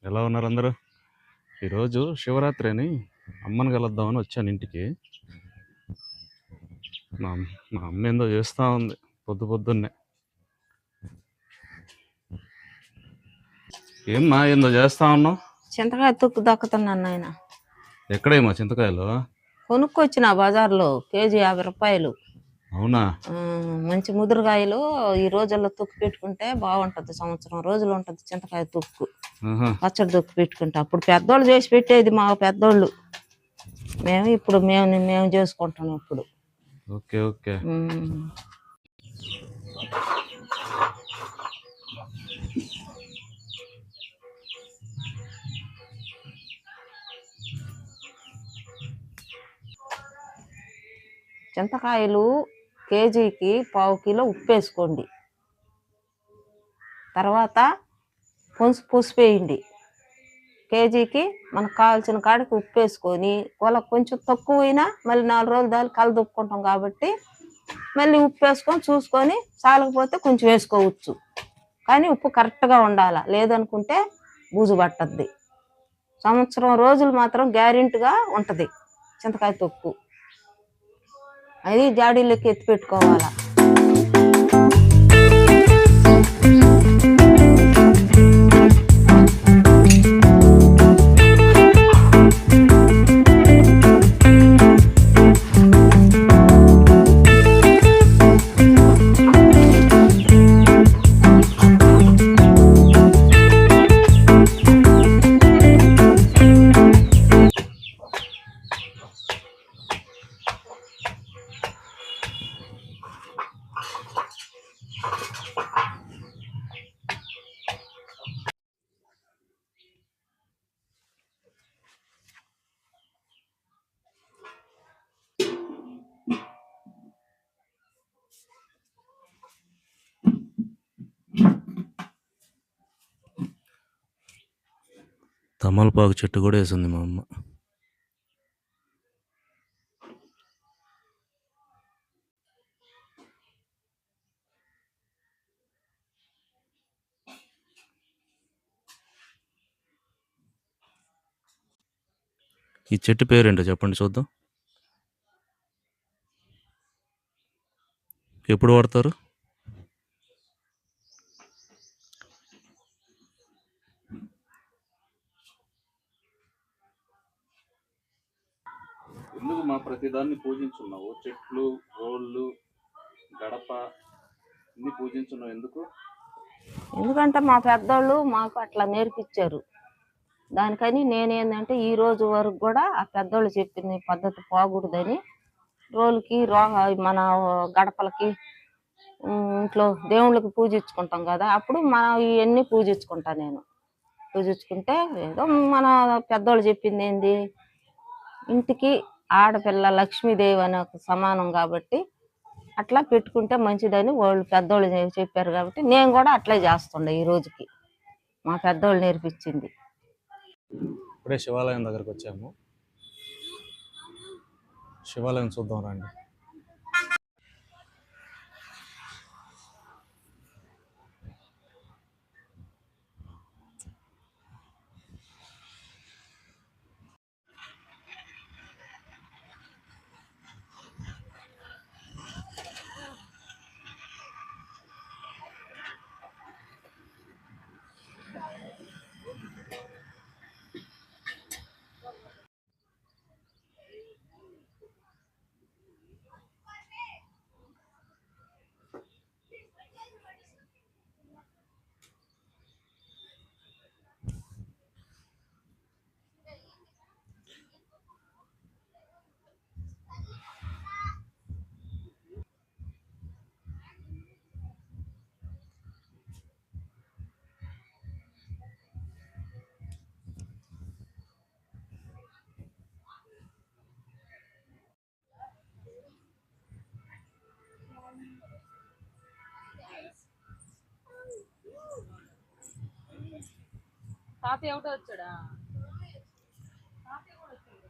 ఎలా ఉన్నారు అందరూ? ఈరోజు శివరాత్రి అని అమ్మని కలుద్దామని వచ్చాను ఇంటికి. మా మా అమ్మ ఏందో చేస్తూ ఉంది పొద్దున్నే. ఏమ్మా ఏందో చేస్తా ఉన్నావు? చింతకాయ తొక్కు దక్కుతున్నాను నాయన. ఎక్కడేమో చింతకాయలు కొనుక్కొచ్చిన బజార్లో కేజీ 50 రూపాయలు. అవునా? మంచి ముదురుకాయలు ఈ రోజుల్లో తొక్కు పెట్టుకుంటే బాగుంటది, సంవత్సరం రోజులు ఉంటది చింతకాయ తొక్కు. పచ్చడి తొక్కు పెట్టుకుంటే అప్పుడు పెద్దోళ్ళు చేసి పెట్టేది, మా పెద్దోళ్ళు. ఇప్పుడు మేము చేసుకుంటాం ఇప్పుడు. Okay okay. చింతకాయలు కేజీకి 1/2 కిలో ఉప్పు వేసుకోండి. తర్వాత పసుపు వేయండి. కేజీకి మనకు కావాల్సిన కాడికి ఉప్పు వేసుకొని, వాళ్ళకి కొంచెం తక్కువైనా మళ్ళీ 4 రోజులు దాకా కలదుప్పుకుంటాం కాబట్టి మళ్ళీ ఉప్పు వేసుకొని చూసుకొని చాలకపోతే కొంచెం వేసుకోవచ్చు. కానీ ఉప్పు కరెక్ట్గా ఉండాలి, లేదనుకుంటే బూజు పట్టద్ది. సంవత్సరం రోజులు మాత్రం గ్యారెంటీగా ఉంటుంది చింతకాయ తొక్కు. అది జాడీలోకి ఎత్తి పెట్టుకోవాలా. తమలపాకు చెట్టు కూడా వేసింది మా అమ్మ. ఈ చెట్టు పేరేంటో చెప్పండి చూద్దాం. ఎప్పుడు వాడతారు? ఎందుకు మా ప్రతిదాన్ని పూజించున్నావు? చెట్లు, రోళ్ళు, గడప ఇన్ని పూజించున్నావు ఎందుకు? ఎందుకంటే మా పెద్దోళ్ళు మాకు అట్లా నేర్పించారు. దానికని నేనేందంటే ఈ రోజు వరకు కూడా ఆ పెద్దోళ్ళు చెప్పిన పద్ధతి పోకూడదని రోలుకి మన గడపలకి ఇంట్లో దేవుళ్ళకి పూజించుకుంటాం కదా, అప్పుడు ఇవన్నీ పూజించుకుంటా. నేను పూజించుకుంటే ఏదో మన పెద్దోళ్ళు చెప్పింది ఏంది, ఇంటికి ఆడపిల్ల లక్ష్మీదేవి అనే సమానం కాబట్టి అట్లా పెట్టుకుంటే మంచిదని వాళ్ళు పెద్దోళ్ళు చెప్పారు కాబట్టి నేను కూడా అట్లే చేస్తుండే ఈ రోజుకి. మా పెద్దోళ్ళు నేర్పించింది. ఇప్పుడే శివాలయం దగ్గరకు వచ్చాము. శివాలయం చూద్దాం రండి. తాతయ్య ఒకటే వచ్చాడా? తాతయ్య కూడా వచ్చాడు.